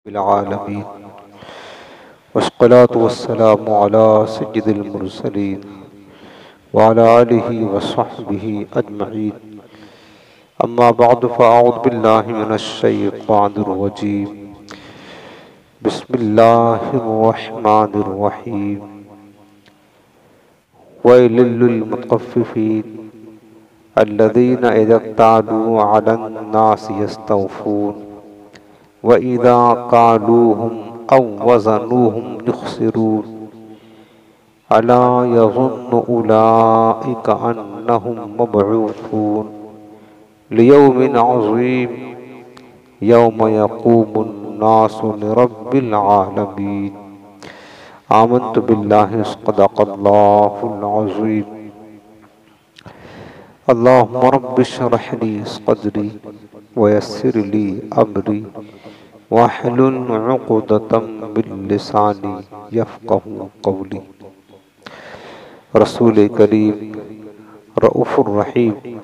बिलआलमीन वस्सलातु वस्सलामु अला सय्यिदिल मुरसलीन व अला आलिहि व सहबिहि अजमईन। अम्मा बअद फ़अऊज़ु बिल्लाहि मिनश शैतानिर रजीम। बिस्मिल्लाहिर रहमानिर रहीम। वैलिल लिल मुतफ़्फ़िफ़ीन अल्लज़ीना इज़ा इक्तालू अलन नासि यस्तawफ़ून व इज़ा कालूहुम औ वज़नूहुम युख़सिरून। अला यज़ुन्नु उलाइका अन्नहुम मबऊसून लियौमिन अज़ीम यौम यक़ूमुन नासु लिरब्बिल आलमीन। आमन्तु बिल्लाहि सदक़ल्लाहुल अज़ीम। अल्लाहुम्मा रब्बि इश्रह ली सदरी व यस्सिर ली अमरी वहलुल उक़दतम मिन लिसानी यफ़क़हू क़ौली। रसूल करीम रऊफ़ुर रहीम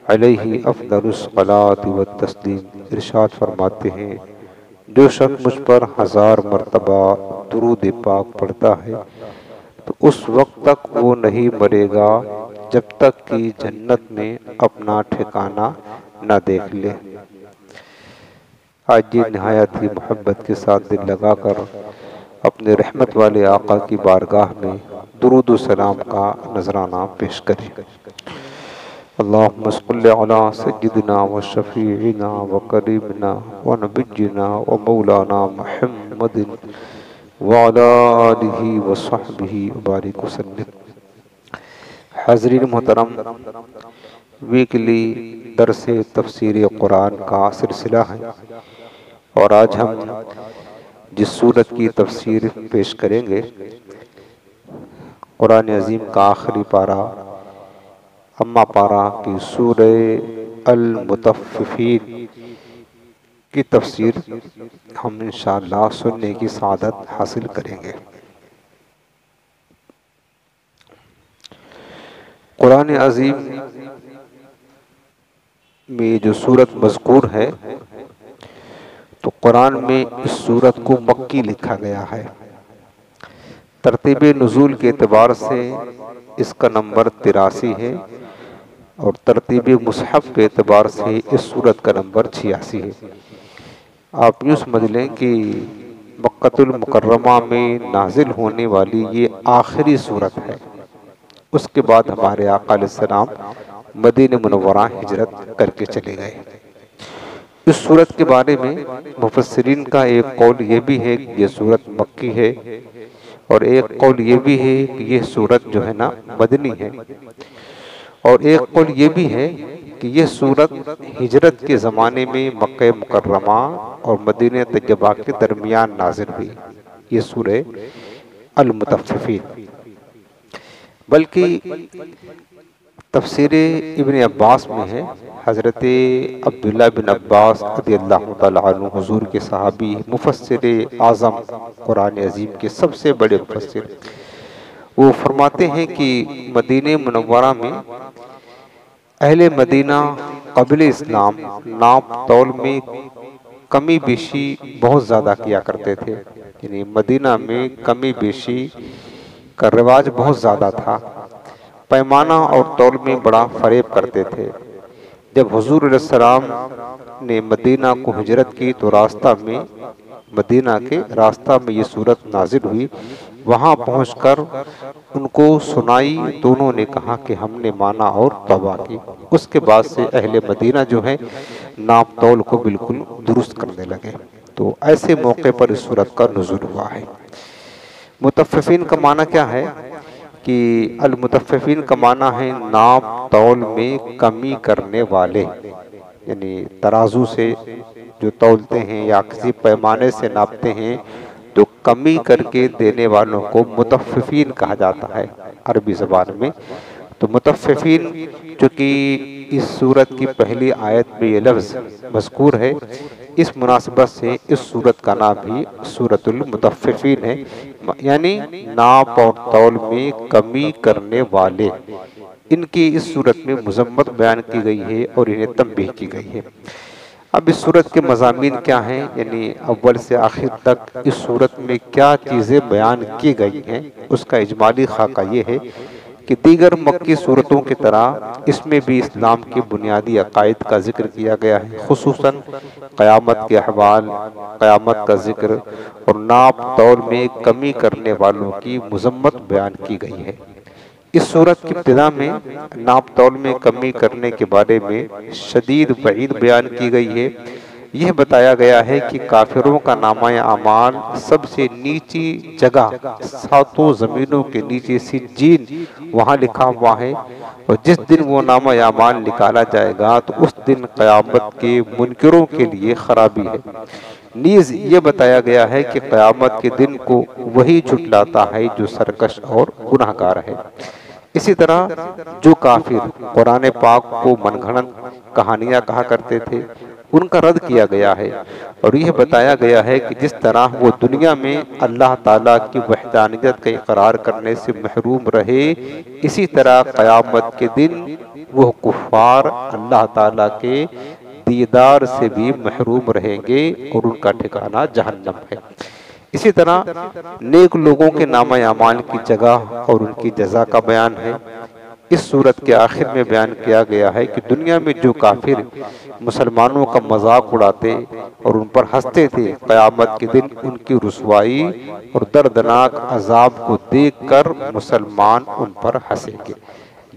अलैहि अफ़ज़लुस सलाति व तस्लीम इरशाद फरमाते हैं, जो शख्स मुझ पर 1000 मरतबा दुरूद पाक पढ़ता है तो उस वक्त तक वो नहीं मरेगा जब तक कि जन्नत में अपना ठिकाना न देख ले। आज ये नहायत ही मोहब्बत के साथ दिल लगाकर अपने रहमत वाले आका की बारगाह में दुरूद व सलाम का नजराना पेश करें। अल्लाहुम्मा सल्लि अला सय्यिदिना व शफीइना व करीमिना व नबिय्यिना व मौलाना मुहम्मदिन व अला आलिहि व सहबिहि व बारिक वसल्लिम। हाज़रीन मोहतरम, वीकली दरस तफसीर कुरान का सिलसिला है और आज हम जिस सूरत की तफसीर पेश करेंगे कुरान अजीम का आखिरी पारा अम्मा पारा की सूरह अल मुतफ़्फ़िफ़ीन की तफसीर हम इंशाअल्लाह सुनने की सआदत हासिल करेंगे। कुरान अजीम में जो सूरत मज़कूर है तो कुरान में इस सूरत को मक्की लिखा गया है। तरतीब नुज़ूल के एतबार से इसका नंबर 83 है और तरतीब मुसहफ़ के एतबार से इस सूरत का नंबर 86 है। आप यूँ समझ लें कि मक्कतुल मुकर्रमा में नाजिल होने वाली ये आखिरी सूरत है। उसके बाद हमारे आका अलैहिस्सलाम मदीने मुनव्वरा हिजरत करके चले गए। इस सूरत के बारे में मुफस्सिरीन का एक कौल ये भी है कि ये सूरत मक्की है और एक कौल ये भी है कि ये सूरत जो है ना मदनी है और एक कौल ये भी है कि ये सूरत हिजरत के ज़माने में मक्का मुकर्रमा और मदीने तैयबा के दरमियान नाज़िल हुई। ये सूरह अल मुतफ़्फ़िफ़ीन। बल्कि तफसीर इब्न अब्बास में है, हज़रत अब्दुल्लाह बिन अब्बास रज़ियल्लाहु तआला अन्हु हुज़ूर के सहाबी मुफस्सिर आज़म कुरान अजीम के सबसे बड़े मुफस्सिर, वो फरमाते हैं कि मदीने मुनव्वरा में अहले मदीना क़ब्ल इस्लाम नाप तौल में कमी बेशी बहुत ज़्यादा किया करते थे। यानी मदीना में कमी बेशी का रिवाज बहुत ज़्यादा था। पैमाना और तौल में बड़ा फरेब करते थे। जब हुज़ूर अलैहिस्सलाम ने मदीना को हिजरत की तो मदीना के रास्ता में ये सूरत नाजिल हुई। वहाँ पहुँचकर उनको सुनाई तो उन्होंने कहा कि हमने माना और तौबा की। उसके बाद से अहले मदीना जो है नाप तौल को बिल्कुल दुरुस्त करने लगे। तो ऐसे मौके पर इस सूरत का नुज़ूल हुआ है। मुतफ़्फ़िफ़ीन का माना क्या है कि अल मुतफ़्फ़िफ़ीन का माना है नाप तौल में कमी करने वाले, यानी तराजू से जो तौलते हैं या किसी पैमाने से नापते हैं तो कमी करके देने वालों को मुतफ़्फ़िफ़ीन कहा जाता है अरबी ज़बान में। तो मुतफ़्फ़िफ़ीन चूँकि इस सूरत की पहली आयत में ये लफ्ज़ मज़कूर है, इस मुनासिबत से इस सूरत का नाम भी सूरतुल मुतफ़्फ़िफ़ीन है, यानी नाप और तौल में कमी करने वाले। इनकी इस सूरत में मज़म्मत बयान की गई है और इन्हें तंबीह की गई है। अब इस सूरत के मज़ामीन क्या हैं, यानी अव्वल से आखिर तक इस सूरत में क्या चीज़ें बयान की गई हैं, उसका इजमाली खाका ये है कि दीगर मक्की सूरतों की तरह इसमें भी इस्लाम के बुनियादी अकायद का जिक्र किया गया है, खुसूसन क़यामत के अहवाल, क़यामत का जिक्र और नाप तौल में कमी करने वालों की मजम्मत बयान की गई है। इस सूरत की इब्तिदा में नाप तौल में कमी करने के बारे में शदीद वईद बयान की गई है। यह बताया गया है कि काफिरों का नामा अमाल सबसे नीची जगह सातों जमीनों के नीचे सिज्जीन वहाँ लिखा हुआ है, और जिस दिन वो नामा अमाल निकाला जाएगा तो उस दिन क़यामत के मुनकिरों के लिए खराबी है। नीज ये बताया गया है कि क़यामत के दिन को वही झुटलाता है जो सरकश और गुनाहगार है। इसी तरह जो काफिर कुरान पाक को मनगढ़ंत कहानियां कहा करते थे, उनका रद्द किया गया है, और यह बताया गया है कि जिस तरह वो दुनिया में अल्लाह ताला की वहदानियत का इकरार करने से महरूम रहे, इसी तरह क़यामत के दिन वह कुफ़ार अल्लाह ताला के दीदार से भी महरूम रहेंगे और उनका ठिकाना जहन्नम है। इसी तरह नेक लोगों के नामा अमाल की जगह और उनकी जज़ा का बयान है। इस सूरत के आखिर में बयान किया गया है कि दुनिया में जो काफिर मुसलमानों का मजाक उड़ाते और उन पर हंसते थे, क़यामत के दिन उनकी रुसवाई और दर्दनाक अजाब को देखकर मुसलमान उन पर हंसेंगे।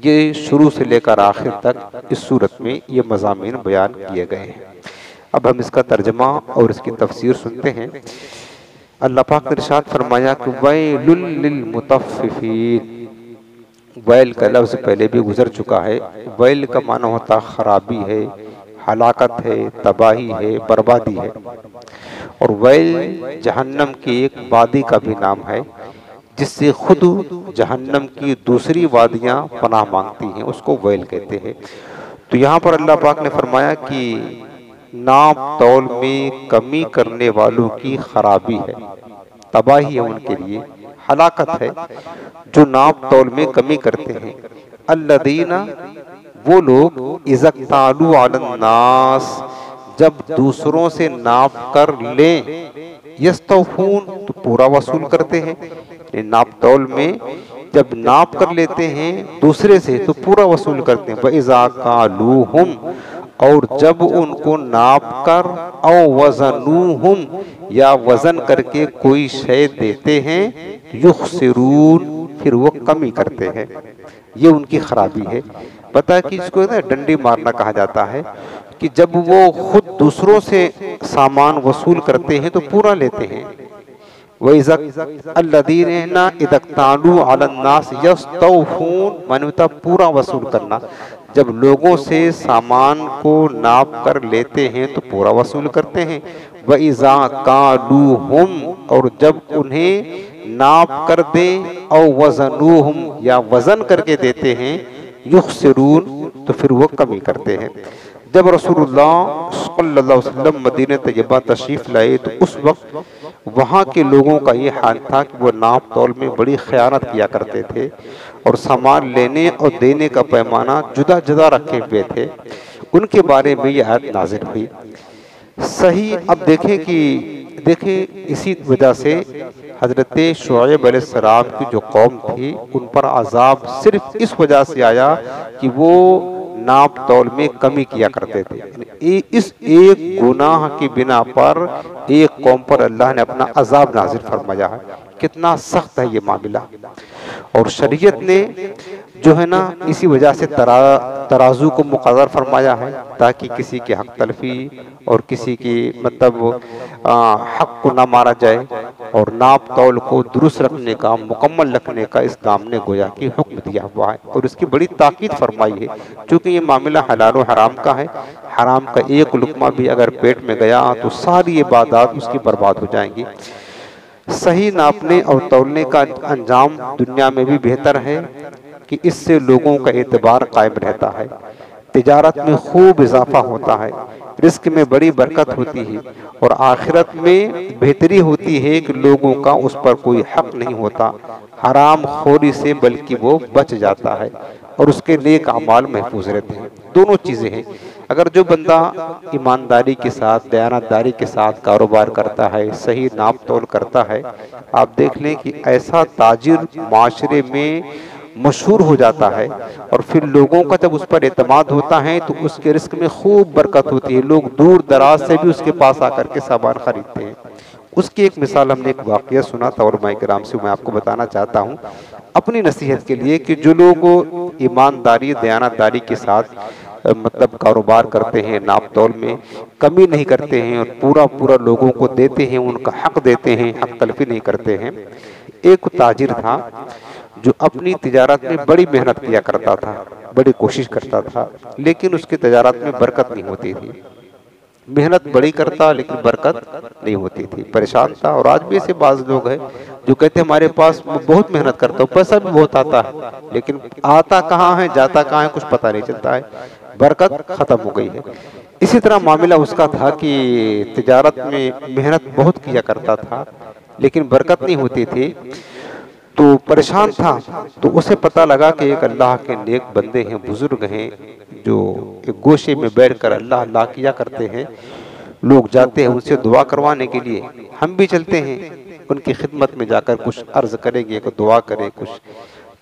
ये शुरू से लेकर आखिर तक इस सूरत में ये मज़ामीन बयान किए गए हैं। अब हम इसका तर्जमा और इसकी तफसीर सुनते हैं। अल्लाह पाक ने इरशाद फरमाया कि वैलुल लिल मुतफ्फिफीन। वैल का लफ्ज़ पहले भी गुजर चुका है। वैल का माना होता खराबी है, हलाकत है, तबाही है, बर्बादी है। और वैल जहन्नम की एक वादी का भी नाम है, जिससे खुद जहन्नम की दूसरी वादियां पनाह मांगती हैं, उसको वैल कहते हैं। तो यहाँ पर अल्लाह पाक ने फरमाया कि नाप तौल में कमी करने वालों की खराबी है, तबाही है उनके लिए, हलाकत है जो नाप तौल में कमी करते हैं। अल्लदीना, वो लोग इज़क्तालू अलन्नास, जब दूसरों से नाप कर लें, यस्तौफून, तो पूरा वसूल करते हैं। नाप तौल में जब नाप कर लेते हैं दूसरे से तो पूरा वसूल करते हैं। वइज़ा कालूहुम, और जब उनको नाप कर, औ वज़नूहुम, या वजन करके कोई शय देते हैं, युखसिरून, फिर वो कमी करते हैं। ये उनकी खराबी है। पता है कि इसको ना डंडी मारना कहा जाता है, कि जब वो खुद दूसरों से सामान वसूल करते हैं तो पूरा लेते हैं। वइज़ल्लज़ीना इज़क्तालू अलन्नास यस्तौफून, माने पूरा वसूल करना। जब लोगों से सामान को नाप कर लेते हैं तो पूरा वसूल करते हैं। वइज़ा कालूहुम, और जब उन्हें नाप कर दें, औ वज़नूहुम, या वजन करके देते हैं, युखसिरून, तो फिर वो कमी करते हैं। जब रसूलुल्लाह सल्लल्लाहु अलैहि वसल्लम मदीने तैयबा तशरीफ लाए तो उस वक्त वहाँ के लोगों का ये हाल था कि वो नाप तौल में बड़ी खयानत किया करते थे और सामान लेने और देने का पैमाना जुदा जुदा रखे हुए थे। उनके बारे में ये आयत नाज़िल हुई। सही अब देखें इसी वजह से हज़रत शुएब अलैहिस्सलाम की जो कौम थी उन पर अजाब सिर्फ इस वजह से आया कि वो नाप तौल में कमी किया करते थे। इस एक गुनाह की बिना पर एक कौम पर अल्लाह ने अपना अजाब नाजिल फरमाया है। कितना सख्त है ये मामला। और शरीयत ने जो है ना इसी वजह से तराजू को मुकर्रर फरमाया है, ताकि किसी की हक तलफी और किसी की मतलब हक को ना मारा जाए, और नाप तौल को दुरुस्त रखने का, मुकम्मल रखने का इस्लाम ने गोया कि हुक्म दिया हुआ है और इसकी बड़ी ताकीद फरमाई है। क्योंकि ये मामला हलाल और हराम का है। हराम का एक लुकमा भी अगर पेट में गया तो सारी इबादत उसकी बर्बाद हो जाएंगी। सही नापने और तौलने का अंजाम दुनिया में भी बेहतर है कि इससे लोगों का एतबार कायम रहता है, तिजारत में खूब इजाफा होता है, रिस्क में बड़ी बरकत होती है, और आखिरत में बेहतरी होती है कि लोगों का उस पर कोई हक नहीं होता हराम खोरी से, बल्कि वो बच जाता है और उसके नेक अमाल महफूज रहते हैं। दोनों चीज़ें हैं। अगर जो बंदा ईमानदारी के साथ, दयानतदारी के साथ कारोबार करता है, सही नाप तोल करता है, आप देख लें कि ऐसा ताजिर माशरे में मशहूर हो जाता है। और फिर लोगों का जब उस पर एतमाद होता है तो उसके रिस्क में खूब बरकत होती है। लोग दूर दराज से भी उसके पास आकर के सामान खरीदते हैं। उसकी एक मिसाल हमने एक वाक़या सुना था और माइकराम से मैं आपको बताना चाहता हूँ अपनी नसीहत के लिए कि जो लोग ईमानदारी, दयानतदारी के साथ मतलब कारोबार करते हैं, नाप तोल में कमी नहीं करते हैं और पूरा पूरा लोगों को देते हैं, उनका हक देते हैं, हक तलफी नहीं करते हैं। एक ताजिर था जो अपनी तिजारत में बड़ी मेहनत किया करता था, बड़ी कोशिश करता था, लेकिन उसकी तिजारत में बरकत नहीं होती थी। मेहनत बड़ी करता लेकिन बरकत नहीं होती थी, परेशान था। और आज भी ऐसे बाज लोग हैं जो कहते हैं हमारे पास बहुत मेहनत करता हूँ, पैसा भी बहुत आता है, लेकिन आता कहाँ है जाता कहाँ है कुछ पता नहीं चलता है, बरकत खत्म हो गई है। इसी तरह मामला उसका था कि तिजारत में मेहनत बहुत किया करता था लेकिन बरकत नहीं होती थी, तो परेशान था। तो उसे पता लगा कि एक अल्लाह के नेक बंदे हैं, बुजुर्ग हैं, जो एक गोशे में बैठकर अल्लाह अल्लाह किया करते हैं। लोग जाते हैं उनसे दुआ करवाने के लिए, हम भी चलते हैं उनकी खिदमत में जाकर कुछ अर्ज करेंगे, कुछ दुआ करें, कुछ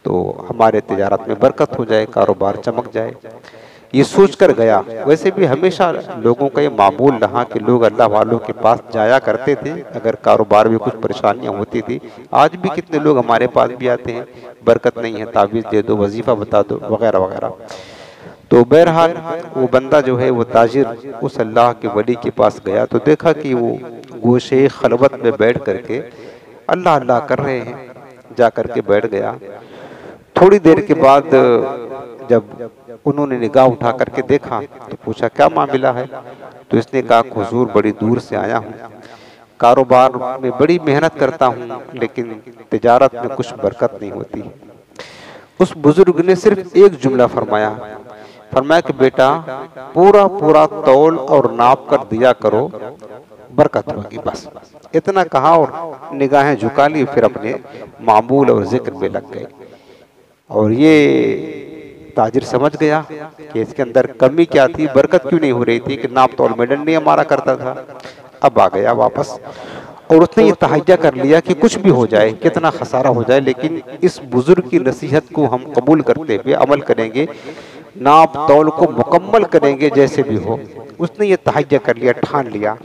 तो हमारे तिजारत में बरकत हो जाए, कारोबार चमक जाए, ये सोच कर गया। वैसे भी हमेशा लोगों का ये मामूल रहा कि लोग अल्लाह वालों के पास जाया करते थे अगर कारोबार में कुछ परेशानियां होती थी। आज भी कितने लोग हमारे पास भी आते हैं, बरकत नहीं है, तावीज़ दे दो, वजीफा बता दो, वगैरह वगैरह। तो बहरहाल वो बंदा जो है वो ताजिर उस अल्लाह के वली के पास गया तो देखा कि वो गोशे खलवत में बैठ करके अल्लाह अल्लाह कर रहे हैं। जा करके बैठ गया। थोड़ी देर के बाद जब उन्होंने निगाह उठा करके देखा तो पूछा क्या मामला है। तो इसने कहा हुजूर बड़ी दूर से आया हूँ, कारोबार में बड़ी मेहनत करता हूँ लेकिन तिजारत में कुछ बरकत नहीं होती। उस बुजुर्ग ने सिर्फ एक जुमला फरमाया कि बेटा पूरा पूरा तौल और नाप कर दिया करो, बरकत होगी। बस इतना कहा और निगाहें झुका ली, फिर अपने मामूल और जिक्र में लग गए। और ये ताजिर समझ गया कि इसके अंदर कमी क्या थी, बरकत क्यों नहीं हो रही थी कि नाप तौल में डंडी हमारा करता था। अब आ गया वापस और उसने ये तहैया कर लिया कि कुछ भी हो जाए, कितना खसारा हो जाए, लेकिन इस बुजुर्ग की नसीहत को हम कबूल करते हुए अमल करेंगे, नाप तौल को मुकम्मल करेंगे जैसे भी हो। उसने ये तहैया कर लिया, ठान लिया।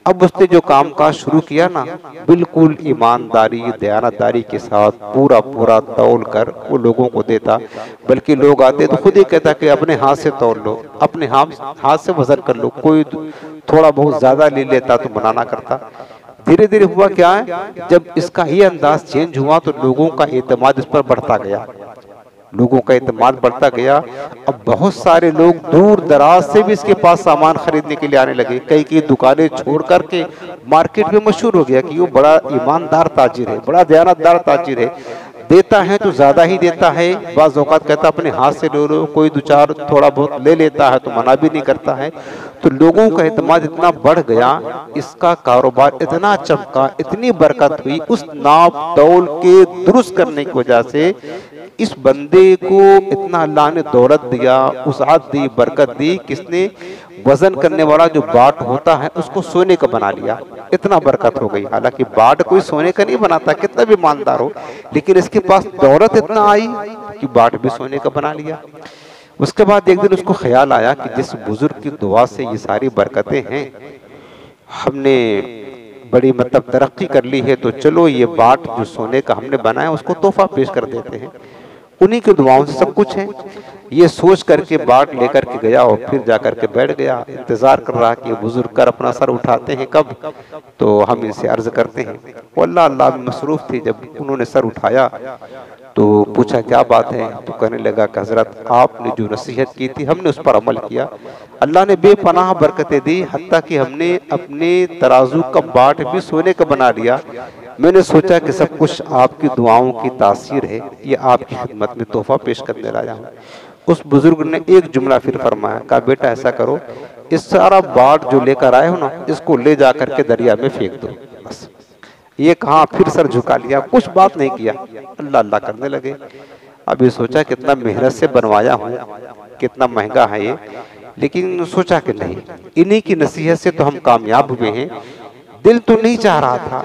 अब उसने जो काम काज शुरू किया ना, बिल्कुल ईमानदारी, दयानतदारी के साथ पूरा पूरा तौल कर वो लोगों को देता। बल्कि लोग आते तो खुद ही कहता कि अपने हाथ से तौल लो, अपने हाथ से वजन कर लो। कोई थोड़ा बहुत ज्यादा ले लेता तो मना ना करता। धीरे धीरे हुआ क्या है, जब इसका ये अंदाज चेंज हुआ तो लोगों का एतमाद इस पर बढ़ता गया, लोगों का एतमाद बढ़ता गया। अब बहुत सारे लोग दूर दराज से भी इसके पास सामान खरीदने के लिए आने लगे। कई दुकानें छोड़ करके मार्केट में मशहूर हो गया कि वो बड़ा ईमानदार ताजिर है, बड़ा दयानतदार ताजिर है, देता है तो ज्यादा ही देता है। बाज़ औक़ात कहता अपने हाथ से ले लो, कोई दो चार थोड़ा बहुत ले लेता है तो मना भी नहीं करता है। तो लोगों का एतमाद इतना बढ़ गया, इसका कारोबार इतना चमका, इतनी बरकत हुई उस नाप तौल के दुरुस्त करने की वजह से। इस बंदे को इतना अल्लाह ने दौलत दिया, उसात दी, बरकत दी, किसने वजन करने वाला जो बाट होता है उसको सोने का बना लिया, इतना बरकत हो गई। हालांकि बाट कोई सोने का नहीं बनाता, कितना भी ईमानदार हो, लेकिन इसके पास दौलत इतना आई कि बाट भी सोने का बना लिया। उसके बाद एक दिन उसको ख्याल आया कि जिस बुजुर्ग की दुआ से ये सारी बरकतें हैं, हमने बड़ी मतलब तरक्की कर ली है, तो चलो ये बाट जो सोने का हमने बनाया उसको तोहफा पेश कर देते हैं, उन्हीं की दुआओं से सब कुछ है। ये सोच करके बाट लेकर के गया और फिर जाकर के बैठ गया, इंतजार कर रहा कि बुजुर्ग कर अपना सर उठाते हैं कब, तो हम इनसे अर्ज करते हैं। वो अल्लाह अल्लाह में मसरूफ थी। जब उन्होंने सर उठाया तो पूछा क्या बात है, तो कहने लगा कि हजरत आपने जो नसीहत की थी हमने उस पर अमल किया, अल्लाह ने बेपनाह बरकतें दी, हत्ता कि हमने अपने तराजू का बाट भी सोने का बना लिया। मैंने सोचा कि सब कुछ आपकी दुआओं की तासीर है, ये आपकी खिदमत में तोहफा पेश करने लाया हूँ। उस बुजुर्ग ने एक जुमला फिर फरमाया, कहा बेटा ऐसा करो, इस सारा बाट जो लेकर आए हो ना, इसको ले जा करके दरिया में फेंक दो। बस ये कहा, फिर सर झुका लिया, कुछ बात नहीं किया, अल्लाह अल्लाह करने लगे। अब ये सोचा कितना मेहनत से बनवाया हूँ, कितना महंगा है ये, लेकिन सोचा कि नहीं, इन्हीं की नसीहत से तो हम कामयाब हुए हैं। दिल तो नहीं चाह रहा था,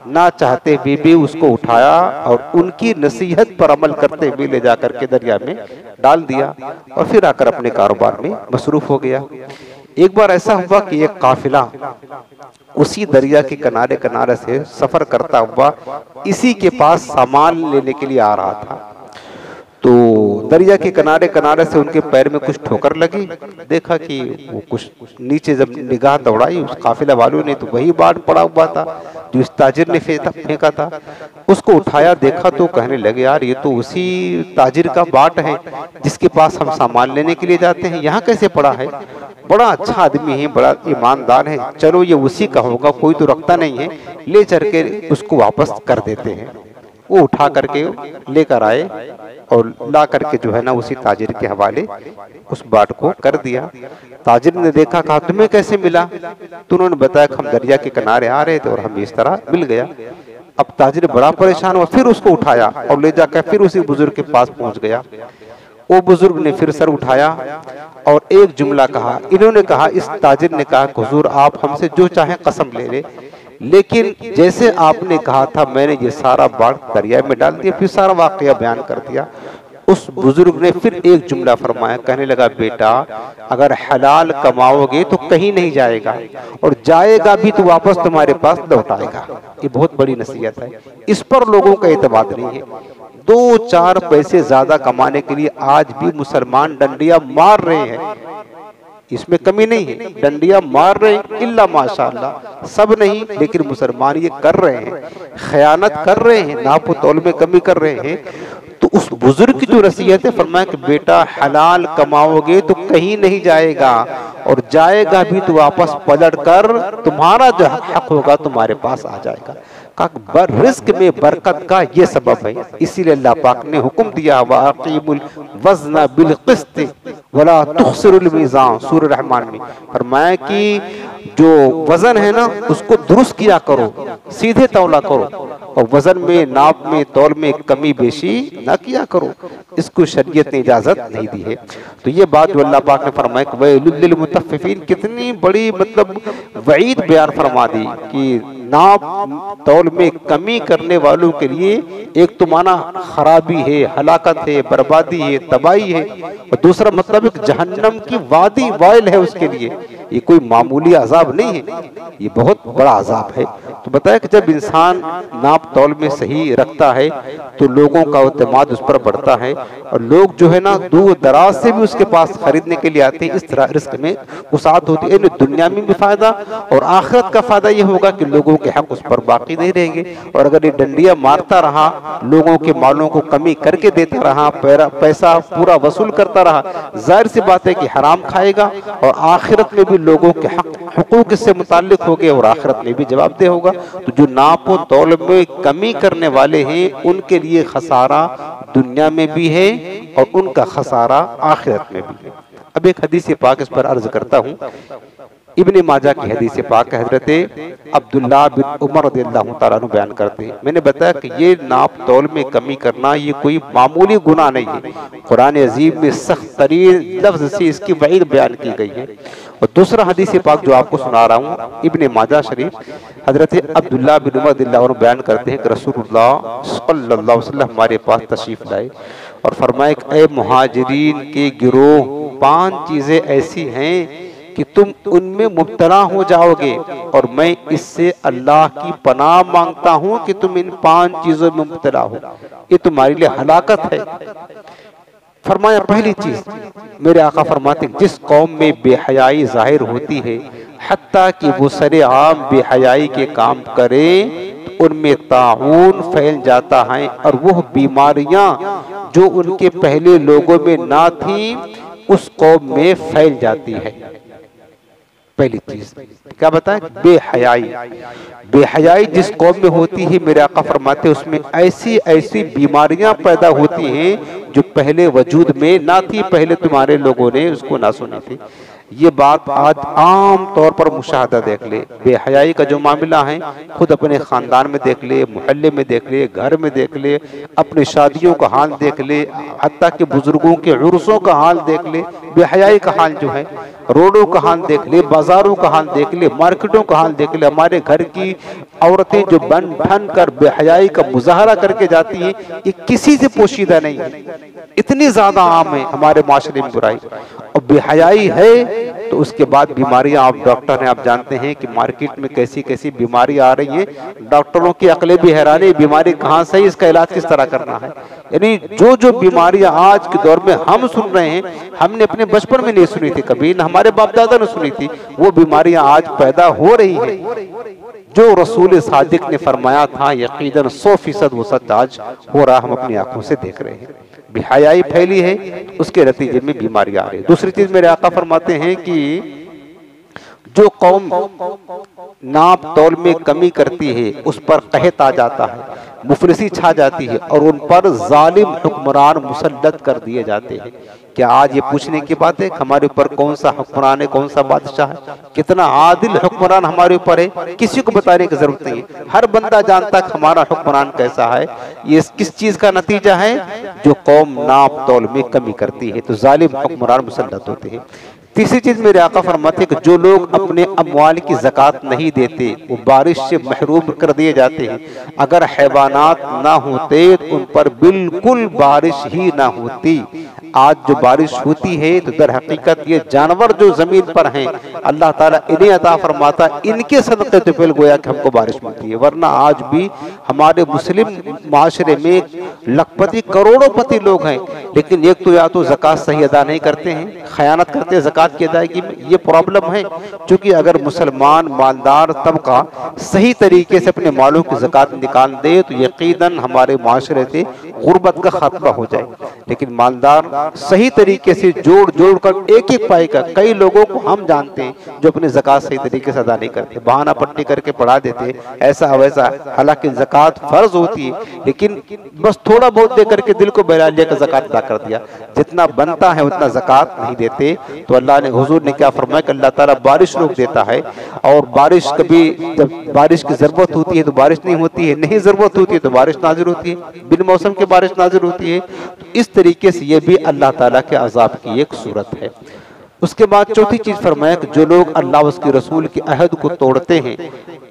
ना चाहते हुए भी उसको उठाया और उनकी नसीहत पर अमल करते हुए ले जाकर के दरिया में डाल दिया और फिर आकर अपने कारोबार में मसरूफ हो गया। एक बार ऐसा हुआ कि एक काफिला उसी दरिया के किनारे किनारे से सफर करता हुआ इसी के पास सामान लेने के लिए आ रहा था। तो दरिया के किनारे किनारे से उनके पैर में कुछ ठोकर लगी। देखा कि वो कुछ नीचे जब निगाह दौड़ाई उस काफिला वालों ने, तो वही बाट पड़ा हुआ था जो इस ताजिर ने फेंका था। उसको उठाया, देखा तो कहने लगे, यार ये तो उसी ताजिर का बाट है जिसके पास हम सामान लेने के लिए जाते हैं, यहाँ कैसे पड़ा है? बड़ा अच्छा आदमी है, बड़ा ईमानदार है, चलो ये उसी का होगा, कोई तो रखता नहीं है, ले चल के उसको वापस कर देते हैं। वो उठा करके लेकर आए और ला करके जो है ना उसी ताजिर के हवाले उस बाट को कर दिया। ताजिर ने देखा, कहा तुम्हें कैसे मिला? तो उन्होंने बताया हम दरिया के किनारे आ रहे थे और हमें इस तरह मिल गया। अब ताजिर बड़ा परेशान हुआ, फिर उसको उठाया और ले जाकर फिर उसी बुजुर्ग के पास पहुंच गया। वो बुजुर्ग ने फिर सर उठाया और एक जुमला कहा। इन्होंने कहा, इस ताजिर ने कहा, हुजूर आप हमसे जो चाहे कसम ले ले, लेकिन जैसे आपने कहा था मैंने ये सारा बाट दरिया में डाल दिया। फिर सारा वाकया बयान कर दिया। उस बुजुर्ग ने फिर एक जुमला फरमाया, कहने लगा, बेटा अगर हलाल कमाओगे तो कहीं नहीं जाएगा और जाएगा भी तो वापस तुम्हारे पास लौट आएगा। ये बहुत बड़ी नसीहत है, इस पर लोगों का एतमाद नहीं है। 2-4 पैसे ज्यादा कमाने के लिए आज भी मुसलमान डंडियां मार रहे हैं, इसमें कमी नहीं है, डंडियां मार रहे हैं, इल्ला माशाअल्लाह, सब नहीं लेकिन मुसलमान ये कर रहे हैं, खयानत कर रहे हैं, नापो तौल में कमी कर रहे हैं। तो उस बुजुर्ग की जो नसीहत है, फरमाया कि बेटा हलाल कमाओगे तो कहीं नहीं जाएगा और जाएगा भी तो वापस पलट कर तुम्हारा जो हक होगा तुम्हारे पास आ जाएगा। रिस्क में बरकत का ये सबब है, इसीलिए अल्लाह पाक ने हुक्म दिया, वाक़िमुल वज़्न बिल क़िस्त वला तुख़्सिरुल मीज़ान, सूरह रहमान में फरमाया कि जो वजन है ना उसको दुरुस्त किया करो, सीधे तौला करो और वजन में नाप में तौल में कमी बेशी ना किया करो, इसको शरीयत ने इजाजत नहीं दी है। तो ये बात जो अल्लाह पाक ने फरमाया कि वैलुल लिल मुतफ़्फ़िफ़ीन, कितनी बड़ी मतलब वईद बयान फरमा दी कि नाप तौल में कमी करने वालों के लिए एक तो माना खराबी है, हलाकत है, बर्बादी है, तबाही है, और दूसरा मतलब एक जहन्नम की वादी वाइल है उसके लिए। ये कोई मामूली अजाब नहीं है, ये बहुत बड़ा अजाब है। तो बताया कि जब इंसान नाप तौल में सही रखता है तो लोगों का एतमाद उस पर बढ़ता है और लोग जो है ना दूर दराज से भी उसके पास खरीदने के लिए आते हैं। इस तरह रिस्क में वसाअत होती है, दुनिया में भी फायदा और आखिरत का फायदा ये होगा कि लोगों के हक उस पर बाकी नहीं रहेंगे। और अगर ये डंडियां मारता रहा, लोगों के मालों को कमी करके देता रहा, पैसा पूरा वसूल करता रहा, जाहिर सी बात है कि हराम खाएगा और आखिरत में भी लोगों के हकूक से मुताल्लिक हो गए और आखिरत में भी जवाबदेह होगा। तो जो नापो तौल में कमी करने वाले हैं उनके लिए खसारा दुनिया में भी है और उनका खसारा आखिरत में भी है। अब एक हदीस पाक इस पर अर्ज करता हूँ, इब्ने माजा की हदीस पाक हजरत अब्दुल्लाह बिन उमर रज़ियल्लाहु तआला अन्हु बयान करते हैं। मैंने बताया कि ये नाप तौल में कमी करना ये कोई मामूली गुनाह नहीं है, कुरान अजीम में सख्त तरीन लफ्ज से इसकी वईद बयान की गई है। और दूसरा हदीस पाक जो आपको सुना रहा हूँ, इब्ने माजा शरीफ हजरत अब्दुल्लाह बिन उमर रज़ियल्लाहु अन्हु बयान करते हैं कि रसूलुल्लाह सल्लल्लाहु अलैहि वसल्लम हमारे पास तशरीफ लाए और फरमाए, ऐ मुहाजिरीन के गिरोह, 5 चीजें ऐसी हैं कि तुम उनमें मुब्तला हो जाओगे और मैं इससे अल्लाह की पनाह मांगता हूं कि तुम इन 5 चीजों में मुब्तला हो, ये तुम्हारे लिए हलाकत है। फरमाया, पहली चीज मेरे आका फरमाते, जिस कौम में बेहयाई जाहिर होती है हत्ता कि वो सरेआम बेहयाई के काम करे, उनमें ताऊन फैल जाता है और वह बीमारियां जो उनके पहले लोगों में ना थी उस कौम में फैल जाती है। पहली चीज क्या बताएं, बेहयाई। बेहयाई जिस कौम में होती है मेरे आका फरमाते उसमें ऐसी ऐसी बीमारियां पैदा होती हैं जो पहले वजूद में ना थी, पहले तुम्हारे लोगों ने उसको ना सुनी थी। ये बात आज आम तौर पर मुशाहदा देख ले, बेहयाई का जो मामला है खुद अपने खानदान में देख ले, मोहल्ले में देख ले, घर में देख ले, अपने शादियों का हाल देख ले, हत्ता के बुजुर्गों के उर्सों का हाल देख ले, बेहयाई का हाल जो है, रोडों का हाल देख ले, बाजारों का हाल देख ले, मार्केटों का हाल देख ले। हमारे घर की औरतें जो बन ठन कर बेहयाई का मुजाहरा करके जाती हैं, ये किसी से पोशीदा नहीं है, इतनी ज्यादा आम है हमारे माशरे में बुराई। और बेहयाई है तो उसके बाद बीमारियां, आप डॉक्टर हैं, आप जानते हैं कि मार्केट में कैसी कैसी बीमारी आ रही है, डॉक्टरों की अकलें भी हैरान है, बीमारी कहाँ से है, इसका इलाज किस तरह करना है। यानी जो जो बीमारियां आज के दौर में हम सुन रहे हैं, हमने अपने बचपन में नहीं सुनी थी, कभी न हमारे बाप दादा ने सुनी थी, वो बीमारियां आज पैदा हो रही है। जो रसूल सादिक ने फरमाया था यकीनन 100% वो सच आज हो रहा, हम अपनी आंखों से देख रहे हैं। बेहयाई फैली है, उसके नतीजे में बीमारियां आ रही है। दूसरी चीज मेरे आका फरमाते हैं कि जो कौम नाप तौल में कमी करती है उस पर कहत आ जाता है, मुफलिसी छा जाती है और उन पर जालिम हुक्मरान मुसल्लत कर दिए जाते हैं। क्या आज ये पूछने की बात है हमारे ऊपर कौन सा हुक्मरान है, कौन सा बादशाह है, कितना आदिल हुक्मरान हमारे ऊपर है, किसी को बताने की जरूरत नहीं है, हर बंदा जानता है हमारा हुक्मरान कैसा है। ये किस चीज का नतीजा है, जो कौम नाप तौल में कमी करती है तो जालिम हुक्मरान मुसल्लत होते हैं। तीसरी चीज मेरे आका फरमाते हैं कि जो लोग अपने अमवाल की ज़कात नहीं देते वो बारिश से महरूम कर दिए जाते हैं। अगर हैवानात ना होते तो उन पर बिल्कुल बारिश ही ना होती। आज जो बारिश होती है तो दर हकीकत ये जानवर जो जमीन पर हैं अल्लाह ताला इन्हें अता फरमाता, इनके सदक़े तो फिर गोया कि हमको बारिश मिलती है। वरना आज भी हमारे मुस्लिम माशरे में लखपति करोड़ोंपति लोग हैं, लेकिन एक तो या तो ज़कात सही अदा नहीं करते हैं, खयानत करते हैं ज़कात की अदायगी में, ये प्रॉब्लम है। क्योंकि अगर मुसलमान मालदार तबका सही तरीके से अपने मालों की ज़कात निकाल दे तो यकीनन हमारे माशरे से गुर्बत का खात्मा हो जाए। लेकिन मालदार सही तरीके से जोड़ जोड़ कर एक एक पाई का, कई लोगों को हम जानते हैं जो अपनी ज़कात सही तरीके से अदा नहीं करते, बहाना पट्टी करके पढ़ा देते ऐसा वैसा, हालांकि ज़कात फर्ज होती है, लेकिन बस थोड़ा बहुत दे करके दिल को बहला लिया कि ज़कात अदा कर दिया, जितना बनता है उतना ज़कात नहीं देते। तो अल्लाह ने, हुजूर ने क्या फरमाया कि अल्लाह ताला बारिश रोक देता है, और बारिश कभी जब बारिश की जरूरत होती है तो बारिश नहीं होती है, नहीं जरूरत होती है तो बारिश नाजिल होती है, बिन मौसम की बारिश नाजिल होती है। तो इस तरीके से ये भी अल्लाह ताला के अजाब की एक सूरत है। उसके बाद चौथी चीज फरमाया कि जो लोग अल्लाह उसके रसूल के अहद को तोड़ते हैं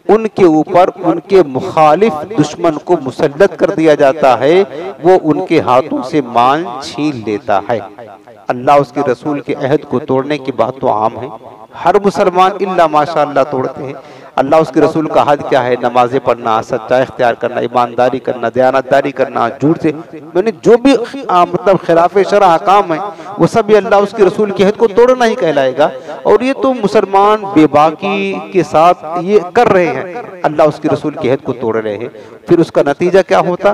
उनके ऊपर उनके मुखालिफ दुश्मन को मुसल्लत कर दिया जाता है, वो उनके हाथों से माल छीन लेता है। अल्लाह उसके रसूल के अहद को तोड़ने की बात तो आम है, हर मुसलमान इल्ला माशाअल्लाह तोड़ते हैं। अल्लाह उसके रसूल का हद क्या है, नमाजें पढ़ना, सच्चा इख्तियार करना, ईमानदारी करना, दयानतदारी करना, झूठ से मैंने जो भी मतलब खिलाफ शरअ काम है वो सब ये अल्लाह उसके रसूल के हद को तोड़ना ही कहलाएगा। और ये तो मुसलमान बेबाकी के साथ ये कर रहे हैं, अल्लाह उसके रसूल के हद को तोड़ रहे हैं। फिर उसका नतीजा क्या होता,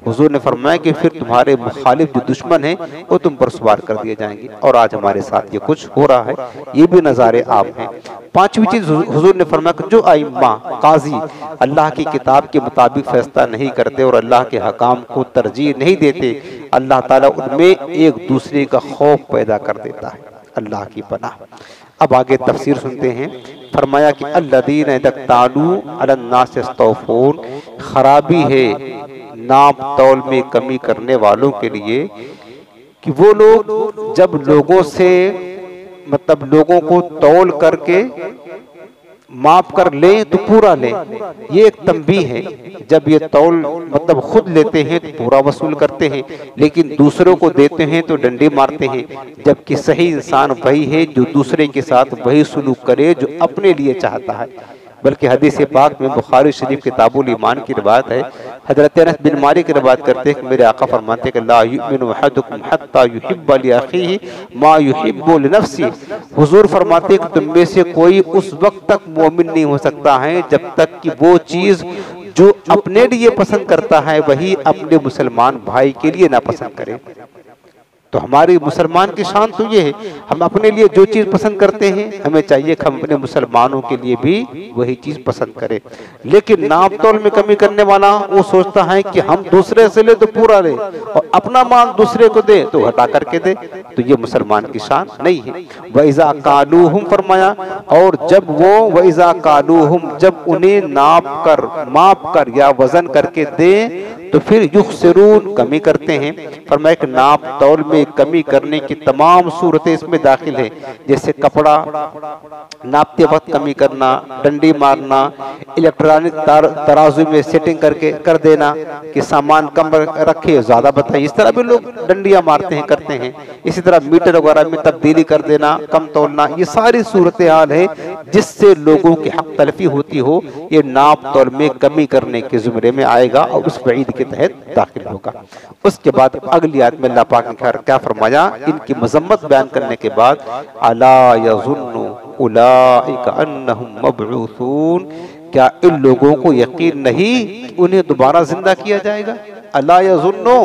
हुजूर ने फरमाया कि फिर तुम्हारे मुखालिफ जो दुश्मन है वो तुम पर सवार कर दिए जाएंगे। और आज हमारे साथ ये कुछ हो रहा है, ये भी नज़ारे आप हैं। पांचवी चीज हुजूर ने फरमाया कि जो आइम्मा काजी अल्लाह की किताब के मुताबिक फैसला नहीं करते और अल्लाह के हकाम को तरजीह नहीं देते, अल्लाह ताला उनमें एक दूसरे का खौफ पैदा कर देता है। अल्लाह की पनाह। अब आगे तफसीर सुनते हैं। फरमाया कि अल्लज़ीन यक्तालू अलन्नास यस्तौफून, खराबी है नाप तौल में कमी करने वालों के लिए कि वो लोग जब लोगों से मतलब लोगों को तौल करके माप कर लें तो पूरा लें, ये एक तंबीह है। जब ये तौल मतलब खुद लेते हैं तो पूरा वसूल करते हैं, लेकिन दूसरों को देते हैं तो डंडे मारते हैं। जबकि सही इंसान वही है जो दूसरे के साथ वही सलूक करे जो अपने लिए चाहता है। बल्कि हदीस पाक में बुखारी शरीफ किताबुल ईमान की रिवायत है, हजरत अनस बिन मालिक की रिवायत करते हैं कि मेरे आका फरमाते हैं कि ला युमिनु अहदुकुम हत्ता युहिब्बा लिअखीही मा युहिब्बु लिनफ्सी। हुजूर फरमाते हैं कि तुम में से कोई उस वक्त तक मोमिन नहीं हो सकता है जब तक कि वो चीज जो अपने लिए पसंद करता है वही अपने मुसलमान भाई के लिए ना पसंद करे। तो हमारी मुसलमान की शान तो ये है, हम अपने लिए जो चीज पसंद करते हैं हमें चाहिए कि हम अपने मुसलमानों के लिए भी वही चीज पसंद करें। लेकिन नाप तोल में कमी करने वाला वो सोचता है कि हम दूसरे से ले तो पूरा ले और अपना माल दूसरे को दे तो घटा करके दे, तो ये मुसलमान की शान नहीं है। वइज़ा कालूहुम फरमाया, और जब वो वइज़ा कालूहुम जब उन्हें माप कर या वजन करके दे तो फिर युखसिरून कमी करते हैं। फरमाया कि नाप तौल में कमी करने की तमाम सूरतें इसमें दाखिल है, जैसे कपड़ा नापते वक्त कमी करना, डंडी मारना, इलेक्ट्रॉनिक तराजू में सेटिंग करके कर देना कि सामान कम रखे ज्यादा बताइए, इस तरह भी लोग डंडियां मारते हैं करते हैं। इसी तरह मीटर वगैरह में तब्दीली कर देना, कम तोलना, ये सारी सूरतें हाल है जिससे लोगों की हक तलफी होती हो, ये नाप तौल में कमी करने के जुमरे में आएगा और उस वईद के तहत दाखिल होगा। उसके बाद अगली आयत में अल्लाह पाक ने क्या फरमाया, इनकी मजम्मत बयान करने के बाद, अला यज़ुन्नु उलाइका अन्नहुम मबऊसून, क्या इन लोगों को यकीन नहीं कि उन्हें दोबारा जिंदा किया जाएगा। अला यज़ुन्नु,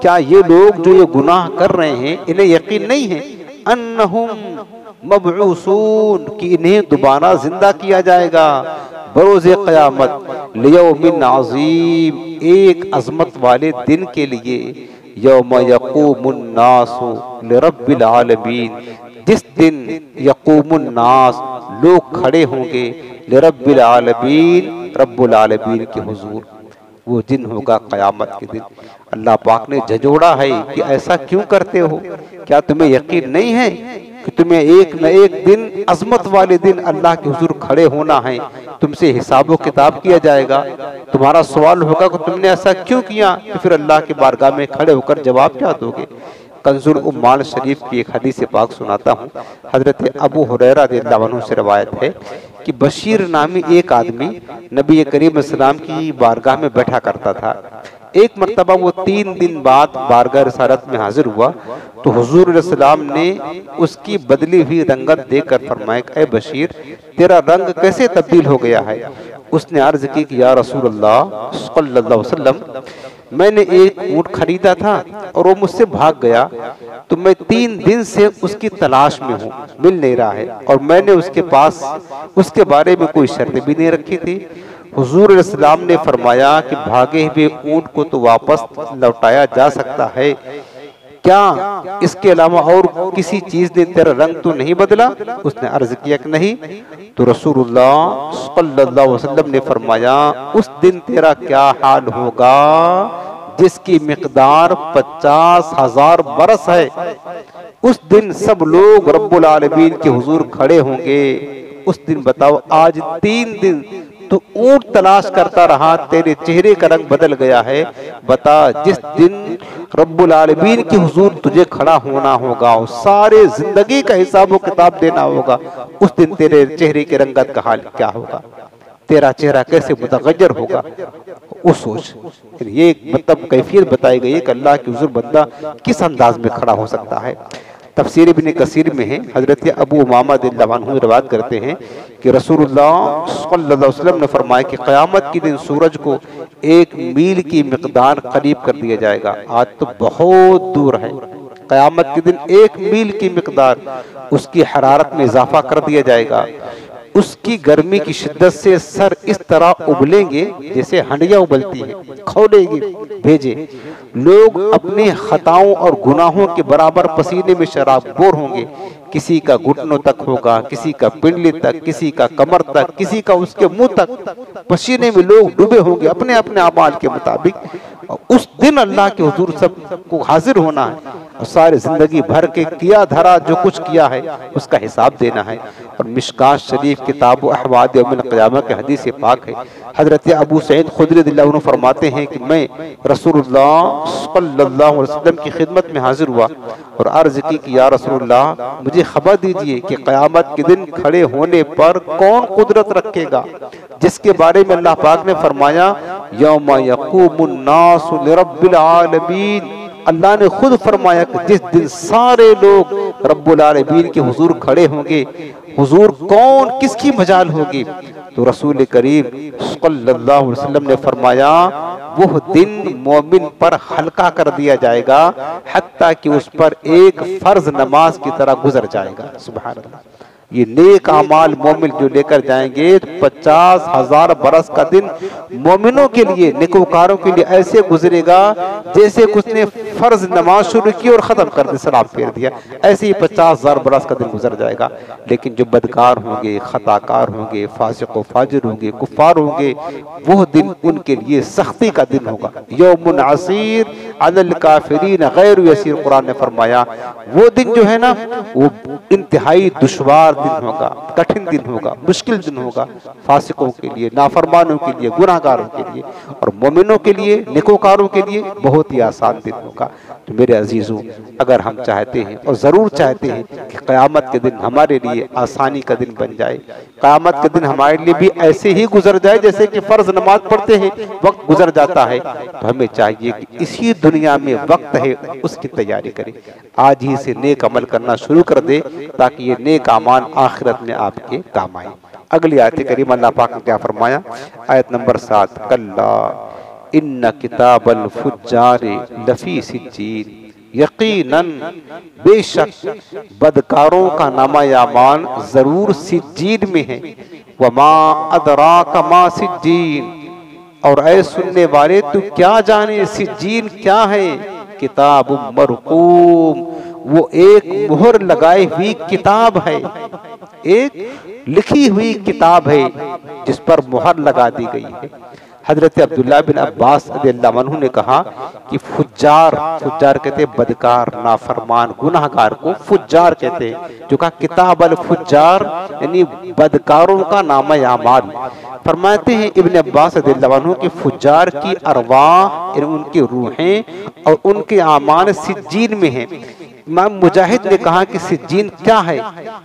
क्या ये लोग जो ये गुनाह कर रहे हैं इन्हें यकीन नहीं है, अन्नहुम मबऊसून, कि इन्हें दोबारा जिंदा किया जाएगा बरोज़े क़यामत, लियौमिन अज़ीम, एक अज़मत वाले दिन के लिए, यौम यक़ूमुन नासु लिरब्बिल आलमीन, जिस दिन यक़ूमुन नास, लोग खड़े होंगे, लिरब्बिल आलमीन, रब्बुल आलमीन के हुजूर, वो दिन होगा क़यामत के दिन। अल्लाह पाक ने झंझोड़ा है कि ऐसा क्यों करते हो, क्या तुम्हें यकीन नहीं है कि तुम्हें एक न एक दिन अजमत वाले दिन अल्लाह के हुजूर खड़े होना है, तुमसे हिसाब किताब किया जाएगा, तुम्हारा सवाल होगा कि तुमने ऐसा क्यों किया, तो फिर अल्लाह के बारगाह में खड़े होकर जवाब क्या दोगे। कंजुल उम्माल शरीफ की एक हदीस पाक सुनाता हूँ। हजरत अबू हुरैरा रज़ियल्लाहु अन्हु से रवायत है कि बशीर नामी एक आदमी नबी करीम सल्लल्लाहु अलैहि वसल्लम की बारगाह में बैठा करता था। एक मर्तबा वो 3 दिन बाद बारगाह रिसालत में हाजिर हुआ तो हुजूर सल्लल्लाहु अलैहि वसल्लम ने उसकी बदली हुई रंगत देखकर फरमाया, ए बशीर, तेरा रंग कैसे तब्दील हो गया है। उसने अर्ज की कि या रसूल अल्लाह सल्लल्लाहु अलैहि वसल्लम, मैंने एक ऊँट खरीदा था और वो मुझसे भाग गया, तो मैं 3 दिन से उसकी तलाश में हूँ, मिल नहीं रहा है, और मैंने उसके पास उसके बारे में कोई शर्त भी नहीं रखी थी। हुजूर सल्लल्लाहु ने फरमाया कि भागे हुए ऊँट को तो वापस लौटाया जा सकता है, क्या इसके अलावा और किसी चीज ने तेरा रंग तो नहीं बदला। उसने अर्ज किया कि नहीं। तो रसूलुल्लाह सल्लल्लाहु अलैहि वसल्लम ने फरमाया, उस दिन तेरा क्या हाल होगा जिसकी मिकदार 50,000 बरस है। उस दिन सब लोग रब्बुल आलमीन के हुजूर खड़े होंगे। उस दिन बताओ, आज 3 दिन तो ऊँट तलाश करता रहा, तेरे चेहरे का रंग बदल गया है। बता, जिस दिन रब्बुल आलमीन के हुजूर तुझे खड़ा होना होगा और सारे जिंदगी का हिसाब किताब देना होगा, उस दिन तेरे चेहरे के रंगत का हाल क्या होगा, तेरा चेहरा कैसे मुतगय्यर होगा। वो सोच, ये मतलब कैफियत बताई गई है कि अल्लाह के हुजूर बंदा किस अंदाज में खड़ा हो सकता है। तफसीर इब्न कसीर में है, हजरत अबू उमामा रज़ियल्लाहु अन्हु रिवायत करते हैं कि रसूलुल्लाह सल्लल्लाहु अलैहि वसल्लम ने फरमाया कि क़यामत के दिन सूरज को 1 मील की मिकदार करीब कर दिया जाएगा। आज तो बहुत दूर है। क़यामत के दिन 1 मील की मिकदार उसकी हरारत में इजाफा कर दिया जाएगा। उसकी गर्मी की शिद्दत से सर इस तरह उबलेंगे जैसे हंडिया उबलती है, खौलेगी भेजे। लोग अपने खताओं और गुनाहों के बराबर पसीने में शराबोर होंगे। किसी का घुटनों तक होगा, किसी का पिंडली तक, किसी का कमर तक, किसी का उसके मुंह तक। पसीने में लोग डूबे होंगे अपने अपने अमाल के मुताबिक। उस दिन अल्लाह के हुजूर सबको हाजिर होना है और सारी जिंदगी भर के किया धरा जो कुछ किया है उसका हिसाब देना है। और मिशकात शरीफ किताब अहवाद यौमिल क़यामा के हदीस पाक है। हजरत अबू सईद खुदरी रज़ियल्लाहु अन्हु फरमाते हैं कि मैं रसूलुल्लाह सल्लल्लाहु अलैहि वसल्लम की खिदमत में हाजिर हुआ और अर्ज की कि या रसूलुल्लाह, मुझे खबर दीजिए कि क़यामत के दिन खड़े होने पर कौन कुदरत रखेगा, जिसके बारे में अल्लाह पाक ने फरमाया, यौम यक़ूमुन नासु लिरब्बिल आलमीन। अल्लाह ने खुद फरमाया कि जिस दिन सारे लोग रब्बुल आलमीन के हुजूर खड़े होंगे, हुजूर कौन किसकी मजाल होगी। तो रसूल करीम सल्लल्लाहु अलैहि वसल्लम ने फरमाया, वो दिन मोमिन पर हल्का कर दिया जाएगा, हत्ता कि उस पर एक फर्ज नमाज की तरह गुजर जाएगा। सुभान अल्लाह। ये नेक अमाल मोमिन जो लेकर जाएंगे 50,000 बरस का दिन मोमिनों के लिए, नेकोकारों के लिए ऐसे गुजरेगा जैसे कुछ ने फर्ज नमाज शुरू की और खत्म कर दी, सलाम फेर दिया, ऐसे ही 50,000 बरस का दिन गुजर जाएगा। लेकिन जो बदकार होंगे, खताकार होंगे, फासिक व फाजिर होंगे, कुफार होंगे, वो दिन उनके लिए सख्ती का दिन होगा। यौमुन असीर अलल काफिरीन गैर यसीर, कुरान ने फरमाया वो दिन जो है ना वो इंतहाई दुश्वार दिन होगा, कठिन दिन होगा, मुश्किल दिन होगा फासिकों के लिए, नाफरमानों के लिए, गुनाहगारों के लिए, और मोमिनों के लिए, नेकोकारों के लिए बहुत ही आसान दिन होगा। तो मेरे अजीजों, अगर हम चाहते हैं और ज़रूर चाहते हैं कि क़यामत के दिन हमारे लिए आसानी का दिन बन जाए, क़यामत के दिन हमारे लिए भी ऐसे ही गुजर जाए जैसे कि फ़र्ज नमाज पढ़ते हैं वक्त गुजर जाता है, तो हमें चाहिए कि इसी दुनिया में वक्त है उसकी तैयारी करें, आज ही से नेक अमल करना शुरू कर दे ताकि ये नेक अमान आखिरत में आपके काम आए। अगली आयत करीम अल्लाह पाक ने क्या फरमाया, आयत नंबर 7, कल्ला इन्ना किताबल फुज्जारे लफी सिज्जीन, यकीनन बेशक बदकारों का नामा यामान जरूर सिज्जीन में है। वमा अदराका मा सिज्जीन, और ऐ सुनने वाले तू क्या जाने सिज्जीन क्या है। किताब मरकूम, वो एक मुहर लगाई हुई किताब है, एक लिखी हुई किताब है जिस पर मुहर लगा दी गई है। हजरत अब्दुल्ला बिन अब्बास रज़ियल्लाहु अन्हु ने कहा कि फुज्जार, फुज्जार कहते हैं बदकार, नाफरमान, गुनाहगार को फुज्जार कहते हैं। जो कहा किताब अल फुज्जार यानी बदकारों का नामा यामाल। फरमाते हैं इब्न अब्बास रज़ियल्लाहु अन्हु कि फुज्जार की अरवाह, उनकी रूहें और उनके आमाल सिज्जीन में हैं। इमाम मुजाहिद ने कहा कि सिज्जीन क्या है,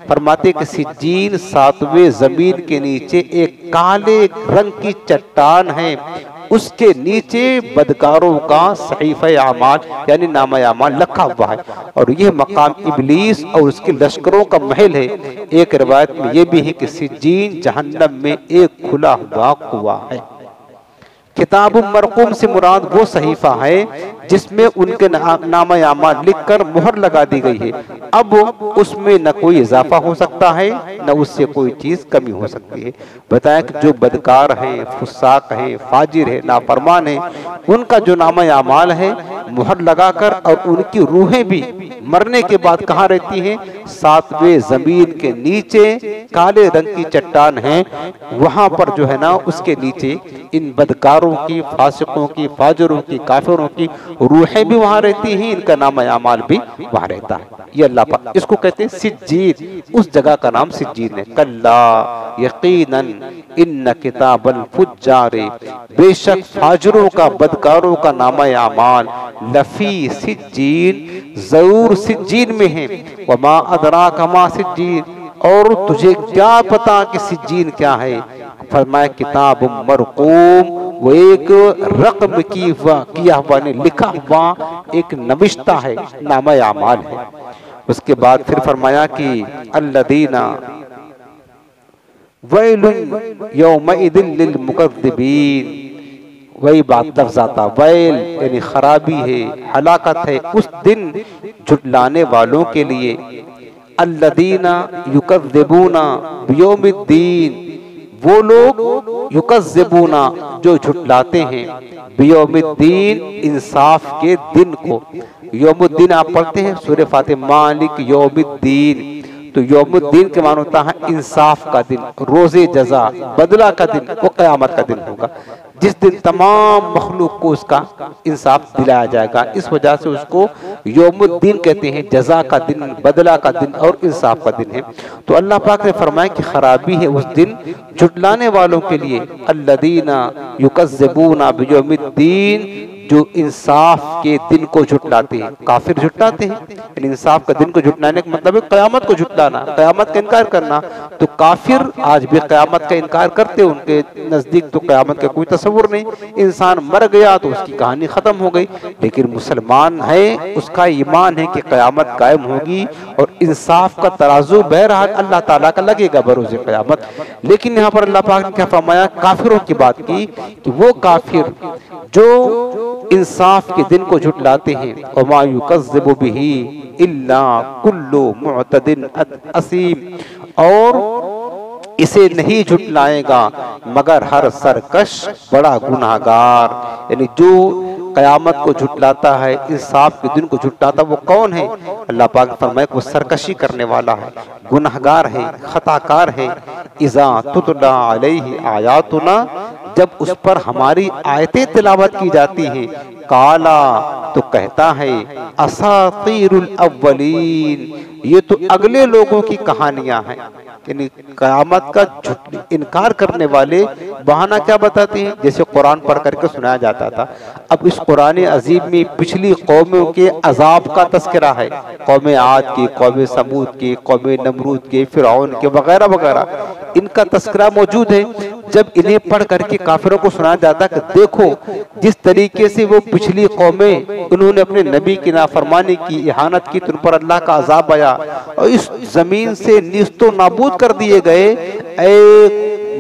फरमाते कि सिज्जीन 7वें जमीन के नीचे एक काले रंग की चट्टान है, उसके नीचे बदकारों का सहीफ़े आमाल यानी नामा आमाल रखा हुआ है, और यह मकाम इबलीस और उसके लश्करों का महल है। एक रिवायत में यह भी है कि सिज्जीन जहन्नम में एक खुला हुआ कुआं है। किताब मरकूम से मुराद वो सहीफा है जिसमें उनके नामा यामाल लिखकर मुहर लगा दी गई है। अब उसमें न कोई इजाफा हो सकता है न उससे कोई चीज कमी हो सकती है। बताया कि जो बदकार हैं, फुस्साक हैं, फाजिर है, नाफरमान है, उनका जो नामा यामाल है मुहर लगाकर, और उनकी रूहें भी मरने के बाद कहाँ रहती हैं, 7वें जमीन के नीचे काले रंग की चट्टान है, वहां पर जो है ना उसके नीचे इन बदकारों की, फासिकों की, फाजिरों की, काफिरों की रूहें भी वहां रहती हैं, इनका नाम अमाल भी वहां रहता है। ये अल्लाह पाक इसको कहते हैं सिज्जीन, उस जगह का नाम सिज्जीन है। कल्ला यकीनन इन्न किताबल फुज्जारे, बेशक फाजिरों का, बदकारों का नाम अमाल लफी सिज्जीन, जरूर सिज्जीन में है। वमा अदराका मा सिज्जीन, और तुझे क्या पता कि सिज्जीन क्या है। फरमाया किताब मरकूम, वो एक रकम किया हुआ ने लिखा हुआ एक नविश्ता है, नामा आमाल है। उसके बाद फिर फरमाया कि अल्लदीना वैलुन यौमइदिन लिल मुकद्दिबीन, वही बात लफ्ज़ आता, वैल यानी खराबी है, हलाकत है उस दिन झुटलाने वालों के लिए। अल्लदीना युकज़्ज़िबूना बियौमिद्दीन, वो लोग युकज़्ज़िबूना जो झुटलाते हैं, बियौमिद्दीन इंसाफ के दिन को। यौमुद्दीन आप पढ़ते हैं सूरह फातिहा, मालिक यौमिद्दीन, तो यौमुद्दीन के मानो होता है इंसाफ का दिन, रोजे जजा, बदला का दिन, वो क़यामत का दिन होगा जिस दिन तमाम मखलूक को उसका इंसाफ दिलाया जाएगा। इस वजह से उसको यौमुद्दीन कहते हैं, जजा का दिन, बदला का दिन और इंसाफ का दिन है। तो अल्लाह पाक ने फरमाया कि खराबी है उस दिन झुटलाने वालों के लिए। अल्लदीना युकज़्ज़िबूना बियौमिद्दीन, जो इंसाफ के दिन को झुटलाते हैं। काफिर झुटलाते हैं, इंसाफ का दिन को झुटलाने का मतलब है क़यामत को झुटलाना, क़यामत का इनकार करना। तो काफिर आज भी क़यामत का इनकार करते, उनके नजदीक तो क़यामत का कोई तस्वुर नहीं, इंसान मर गया तो उसकी कहानी खत्म हो गई। लेकिन मुसलमान है, उसका ईमान है कि क़यामत कायम होगी और इंसाफ का तराजू बहरहाल अल्लाह ताला का लगेगा बरोज़े क़यामत। लेकिन यहाँ पर अल्लाह पाक ने क्या फरमाया, काफिरों की बात की कि वो काफिर जो इंसाफ के दिन को झुटलाते हैं, वमा युकज़्ज़िबु बिही इल्ला कुल्लु मुअतदिन असीम, और इसे नहीं झुटलाएगा मगर हर सरकश बड़ा गुनाहगार। यानी जो क़यामत को झुटलाता है, इंसाफ के दिन को झुटलाता, वो कौन है? अल्लाह पाक फरमाए वो सरकशी करने वाला है, गुनाहगार है, खताकार है। इज़ा तुतला अलैहि आयातुना, जब उस पर हमारी आयतें तिलावत की जाती हैं, काला तो कहता है असातीरुल अव्वलीन, ये तो अगले लोगों की कहानियां हैं। यानी क़यामत का इनकार करने वाले बहाना क्या बताते हैं, जैसे कुरान पढ़ करके सुनाया जाता था। अब इस कुरान अजीब में पिछली कौमों के अजाब का तस्करा है, कौम आद की, कौम समूद की, कौम नमरूद के, फिरौन के वगैरह वगैरह, इनका तस्करा मौजूद है। जब इन्हें पढ़ करके काफिरों को सुनाया जाता कि देखो जिस तरीके से वो पिछली कौमें उन्होंने अपने नबी की नाफरमानी की, इहानत की, तो उन पर अल्लाह का अजाब आया और इस जमीन से निस्तो नाबूद कर दिए गए। ऐ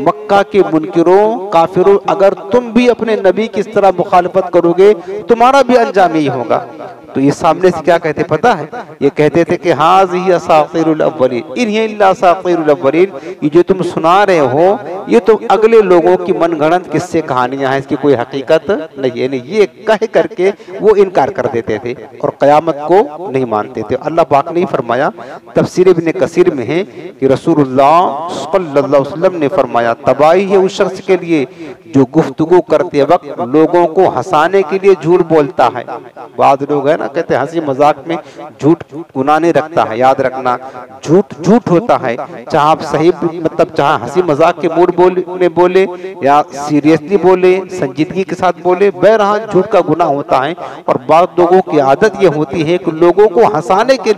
मक्का के मुनकिरों, काफिरों, अगर तुम भी अपने नबी की इस तरह मुखालफत करोगे तुम्हारा भी अंजाम यही होगा। तो ये सामने से क्या कहते पता है, ये कहते थे कि हाज़िही असातीरुल अव्वलीन इन हिया इल्ला असातीरुल अव्वलीन, ये जो तुम सुना रहे हो ये तो अगले लोगों की मनगढ़ंत किस्से कहानियां हैं, इसकी कोई हकीकत नहीं है। ये कह करके वो इनकार कर देते थे और क़यामत को नहीं मानते थे। अल्लाह पाक ने फरमाया, तफसीर इब्न कसीर में है कि रसूलुल्लाह सल्लल्लाहु अलैहि वसल्लम ने फरमाया, तबाही है उस शख्स के लिए जो गुफ्तगू करते वक्त लोगों को हंसाने के लिए झूठ बोलता है। बाद लोग है ना कहते हैं हंसी मजाक में झूठ गुनाह नहीं रखता है, याद रखना झूठ झूठ होता है, चाहे आप सही मतलब चाहे हंसी मजाक के मूड में बोले या सीरियसली बोले, संजीदगी के साथ बोले, बहरहाल झूठ का गुनाह होता है। और बाद लोगों की आदत ये होती है कि लोगों को हंसाने के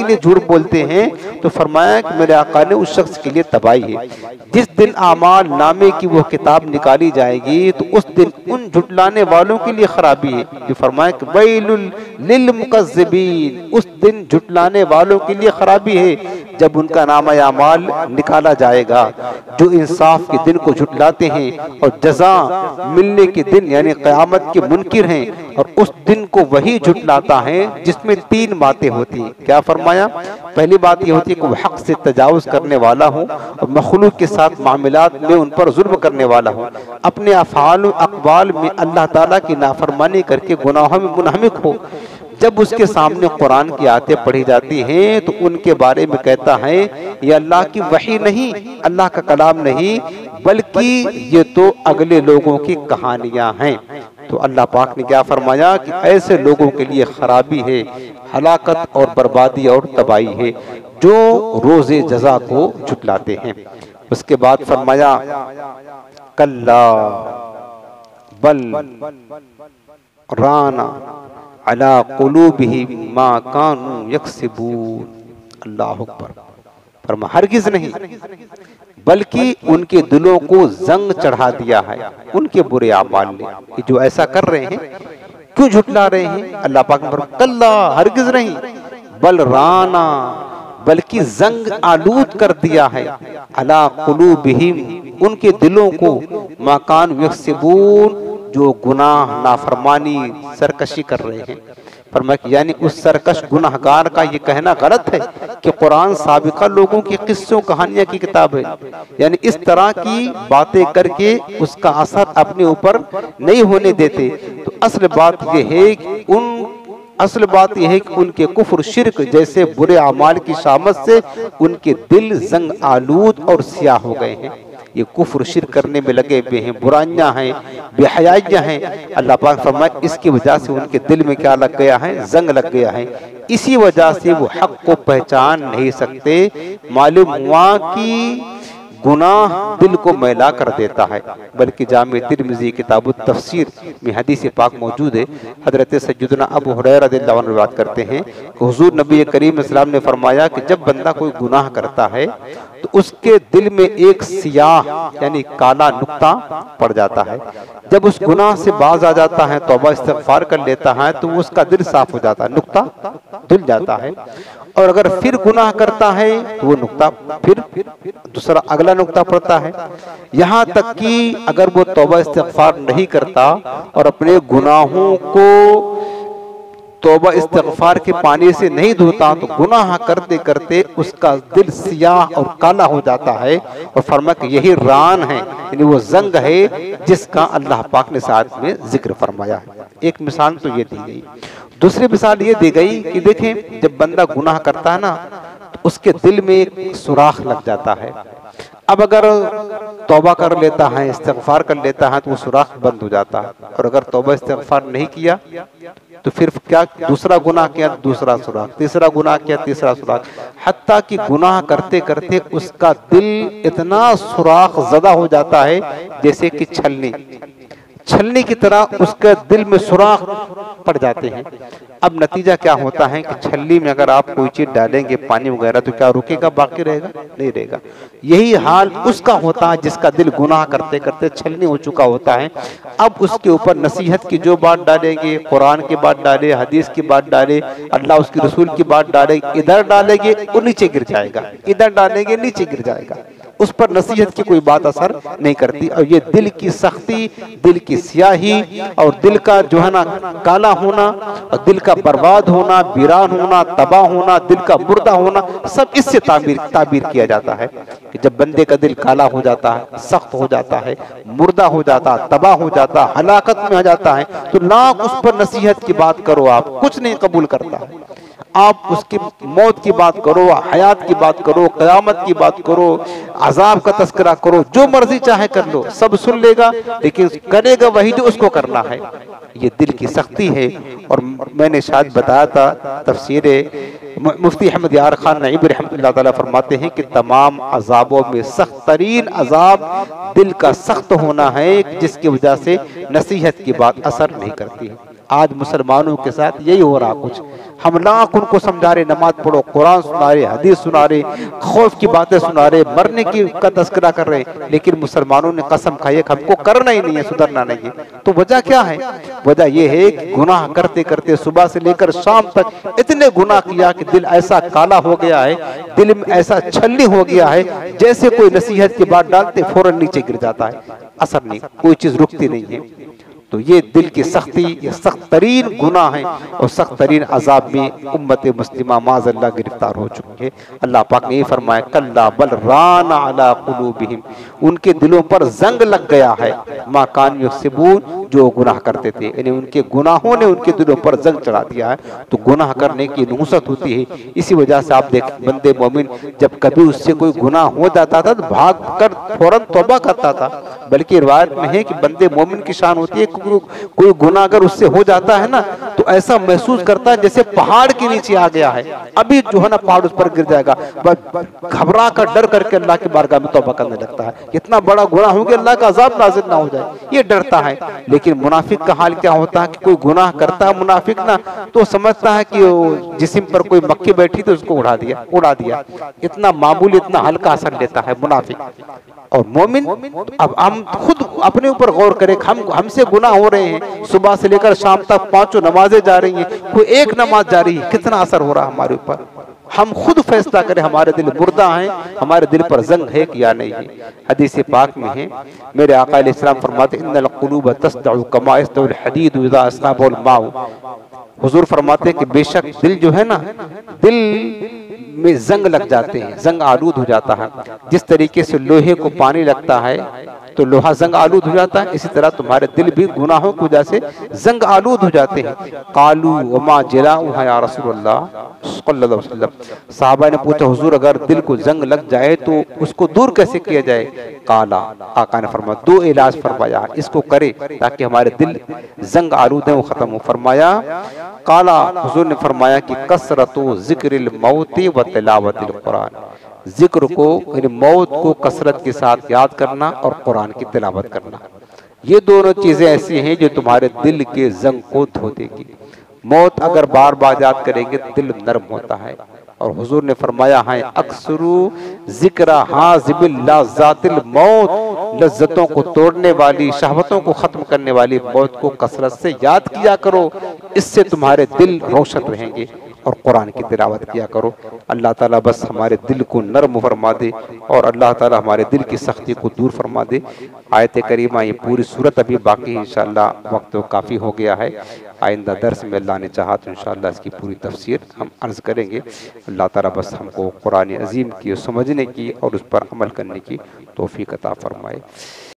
लिए झूठ बोलते हैं। तो फरमाया कि मेरे आका ने उस शख्स के लिए तबाही है। जिस दिन आमाल नामे की वो किताब निकाली जाएगी तो उस दिन उन झुटलाने वालों के लिए खराबी है। जो फरमाया कि वैलुल लिल मुकज़्ज़िबीन, उस दिन झुटलाने वालों के लिए खराबी है जब उनका नामा आमाल निकाला जाएगा। जो इंसाफ के दिन को झुटलाते हैं और जजा मिलने के दिन यानी क़यामत के मुनकिर हैं, और उस दिन को वही झुटलाता है जिसमें तीन बातें होती हैं। क्या फरमाया, पहली बात यह होती है कि वह हक से तजावुज़ करने वाला हो और मखलूक के साथ मामलात में उन पर जुल्म करने वाला हो, अपने अफ़आल अक़वाल में अल्लाह ताला की नाफरमानी करके गुनाहों में मुनहमिक हो। जब उसके सामने कुरान की आयतें पढ़ी जाती हैं तो उनके बारे में कहता है ये अल्लाह की वही नहीं, अल्लाह का कलाम नहीं, बल्कि ये तो अगले लोगों की कहानियां हैं। तो अल्लाह पाक ने क्या फरमाया कि ऐसे लोगों के लिए खराबी है, हलाकत और बर्बादी और तबाही है जो रोज़े जज़ा को झुटलाते हैं। उसके बाद फरमाया कल्ला बल राना अला कुलूबिहिम मा कानू यक्सिबून। अल्लाहु अकबर। फरमा हरगिज़ नहीं, बल्कि उनके दिलों को जंग चढ़ा दिया है उनके बुरे आमाल ने। जो ऐसा कर रहे हैं क्यों झुटला रहे हैं? अल्लाह पाक ने फरमाया कल्ला हरगिज़ नहीं, बल राना बल्कि जंग आलूद कर दिया है अला कुलूबिहिम उनके दिलों को, मा कानू यक्सिबून जो गुनाह नाफरमानी सरकशी कर रहे हैं। फरमाया यानी उस सरकश गुनाहगार का ये कहना गलत है कि कुरान साबिका लोगों की किस्सों कहानियां की किताब है। यानी इस तरह की बातें करके उसका असर अपने ऊपर नहीं होने देते। तो असल बात यह है कि उनके कुफ्र शिर्क जैसे बुरे अमाल की शामत से उनके दिल जंग आलूद और सियाह हो गए हैं। ये कुफ्र शिर्क करने में लगे हुए हैं, बुराइयां हैं, बेहयाइयां हैं। अल्लाह पाक फरमाए इसकी वजह से उनके दिल में क्या लग गया है? जंग लग गया है। इसी वजह से वो हक को पहचान नहीं सकते। मालूम हुआ कि गुनाह दिल को मैला कर देता है। बल्कि जामे तिरमिज़ी किताब तफसीर में हदीस पाक मौजूद है। हजरत सैयदना अबू हुरैरा रज़ियल्लाहु अन्हु रिवायत करते हैं कि हुजूर नबी करीम सल्लल्लाहु ने फरमाया कि जब बंदा कोई गुनाह करता है तो उसके दिल में एक सियाह यानी काला नुक्ता पड़ जाता है। जब उस गुनाह से बाज आ जाता है, तौबा इस्तिग़फ़ार कर लेता है, तो उसका दिल साफ हो जाता है, नुक्ता धुल जाता है। और अगर फिर गुनाह करता है तो वो नुक्ता फिर दूसरा अगला नुक्ता पड़ता है। यहाँ तक कि अगर वो तौबा इस्तिग़फ़ार नहीं करता और अपने गुनाहों को तौबा इस्तिग़फ़ार के पानी से नहीं धोता तो गुनाह करते करते उसका दिल सियाह और काला हो जाता है। और फरमाया कि यही रान है, यानी वो जंग है जिसका अल्लाह पाक ने साथ में जिक्र फरमाया है। एक मिसाल तो ये दी गई। दूसरी मिसाल ये दी गई कि देखें, जब बंदा गुनाह करता है ना तो उसके दिल में एक सुराख लग जाता है। अब अगर तौबा कर लेता है, इस्तिग़फ़ार कर लेता है तो वो सुराख बंद हो जाता है। और अगर तौबा इस्तिग़फ़ार नहीं किया तो फिर क्या, दूसरा गुनाह किया दूसरा सुराख, तीसरा गुनाह किया तीसरा सुराख, हत्ता कि गुनाह करते करते उसका दिल इतना सुराख ज़दा हो जाता है जैसे कि छलनी की तरह उसके दिल में सुराख पड़ जाते हैं। अब नतीजा क्या होता है कि छलनी में अगर आप कोई चीज डालेंगे पानी वगैरह तो क्या रुकेगा, बाकी रहेगा? नहीं रहेगा। यही हाल उसका होता है जिसका दिल गुनाह करते करते छलनी हो चुका होता है। अब उसके ऊपर नसीहत की जो बात डालेंगे, कुरान की बात डाले, हदीस की बात डाले, अल्लाह उसके रसूल की बात डाले, इधर डालेंगे वो नीचे गिर जाएगा, इधर डालेंगे नीचे गिर जाएगा, उस पर नसीहत की कोई बात असर नहीं करती। और ये दिल की सख्ती, दिल की स्याही और दिल का जो है ना काला होना और दिल का बर्बाद होना, वीरान होना, तबाह होना, दिल का मुर्दा होना, सब इससे ताबीर किया जाता है कि जब बंदे का दिल काला हो जाता है, सख्त हो जाता है, मुर्दा हो जाता है, तबाह हो जाता है, हलाकत में आ जाता है, तो लाख उस पर नसीहत की बात करो, आप कुछ नहीं कबूल करता है। आप उसकी मौत की बात करो, हयात की बात करो, क़यामत की बात करो, अजाब का तस्करा करो, जो मर्जी चाहे कर लो, सब सुन लेगा, लेकिन करेगा वही जो उसको करना है। ये दिल की सख्ती है। और मैंने शायद बताया था, तफसीर मुफ्ती अहमद यार खान नईमी रहमतुल्लाह तआला फरमाते हैं कि तमाम अजाबों में सख्त तरीन अजाब दिल का सख्त होना है, जिसकी वजह से नसीहत की बात असर नहीं करती है। आज मुसलमानों के साथ यही हो रहा कुछ। हम लाख उनको समझा रहे, नमाज पढ़ो, कुरान सुना रहे, हदीस सुना रहे, खौफ की बातें सुना रहे, मरने की का तस्करा कर रहे, लेकिन मुसलमानों ने कसम खाई कि हमको करना ही नहीं है, सुधरना नहीं है। तो वजह क्या है? वजह यह है कि गुनाह करते करते सुबह से लेकर शाम तक इतने गुनाह किया कि दिल ऐसा काला हो गया है, दिल में ऐसा छलनी हो गया है, जैसे कोई नसीहत की बात डालते फौरन नीचे गिर जाता है, असर नहीं, कोई चीज रुकती नहीं है। तो ये दिल की सख्ती, ये सख्त तरीन गुनाह है और सख्त तरीन अजाब में उम्मत मुस्लिमा माज़अल्लाह गिरफ्तार हो चुकी है। अल्लाह पाक ने फरमाया, कल्ला बल रान अला कुलूबिहिम, उनके दिलों पर जंग लग गया है, मा कान यक्सिबून, जो गुनाह करते थे, यानी उनके गुनाहों ने उनके दिलों पर जंग चढ़ा दिया है। तो गुनाह करने की नुहसत होती है। इसी वजह से आप देख, बंदे मोमिन जब कभी उससे कोई गुनाह हो जाता था तो भाग कर फौरन तौबा करता था। बल्कि रिवायत में है कि बंदे मोमिन की शान होती है, कोई गुनाह अगर उससे हो जाता है ना तो ऐसा महसूस करता है जैसे पहाड़ के नीचे आ गया है, अभी जो है ना पहाड़ उस पर गिर जाएगा, घबरा कर डर करके अल्लाह की बारगाह में तौबा करने लगता है। इतना बड़ा गुनाह हो गया, अल्लाह का अजाब नाज़िल ना हो जाए, ये डरता है। लेकिन मुनाफिक का हाल क्या होता है कि कोई गुनाह करता है मुनाफिक ना, तो समझता है कि जिस्म पर कोई मक्खी बैठी तो उसको उड़ा दिया, इतना मामूली, इतना हल्का असर लेता है मुनाफिक। और मोमिन, अब हम खुद अपने ऊपर गौर करें, हमसे गुनाह हो रहे हैं, सुबह से लेकर शाम तक 5 नमाजें जा रही हैं, कोई एक नमाज जा रही है, कितना असर हो रहा है हमारे ऊपर। हम खुद फैसला करें, हमारे दिल मुर्दा हैं, हमारे दिल पर जंग है कि या नहीं है। हदीस पाक में है, मेरे आका अलैहिस्सलाम फरमाते, इन्नल क़ुलूब तस्दउ कमा यस्दउल हदीद इज़ा अस्नाबहुल माउ। हुजूर फरमाते कि बेशक दिल जो है ना, दिल में जंग लग जाते हैं, जंग आलूद हो जाता है। जिस तरीके से लोहे को पानी लगता है तो लोहा जंग आलूद हो जाता है, इसी तरह तुम्हारे दिल भी गुनाहों की वजह से जंग आलूद हो जाते हैं। कालू वमा जलाऊ या रसूलुल्लाह सल्लल्लाहु अलैहि वसल्लम। साहबा ने पूछा, हुजूर अगर दिल को जंग लग जाए तो उसको दूर कैसे किया जाए? काला, आका ने फरमाया, 2 इलाज फरमाया, इसको करे ताकि हमारे दिल जंग आलूद है वो खत्म हो। फरमाया काला, हुजूर ने फरमाया कि कसरतु जिक्रिल मौती व तिलावतिल कुरान, जिक्र को यानी मौत को कसरत के साथ याद करना और कुरान की तिलावत करना, ये दोनों चीजें ऐसी हैं जो तुम्हारे दिल के जंग को धो देगी। मौत अगर बार बार याद करेंगे दिल नरम होता है। और हुजूर ने फरमाया है अक्सरू जिक्र हाजिबिल लाज़ातिल मौत, लज्जतों को तोड़ने वाली, शहवतों को खत्म करने वाली मौत को कसरत से याद किया करो, इससे तुम्हारे दिल रोशन रहेंगे। और कुरान की तिलावत किया करो। अल्लाह ताला बस हमारे दिल को नरम फरमा दे और अल्लाह ताला हमारे दिल की सख्ती को दूर फरमा दे। आयत करीमा ये पूरी सूरत अभी बाकी है, इंशाअल्लाह वक्त तो काफ़ी हो गया है। आइंदा दर्स में अल्लाह ने चाहा तो इंशाअल्लाह इसकी पूरी तफसीर हम अर्ज़ करेंगे। अल्लाह ताला बस हमको कुरान अज़ीम की समझने की और उस पर अमल करने की तौफीक अता फरमाए।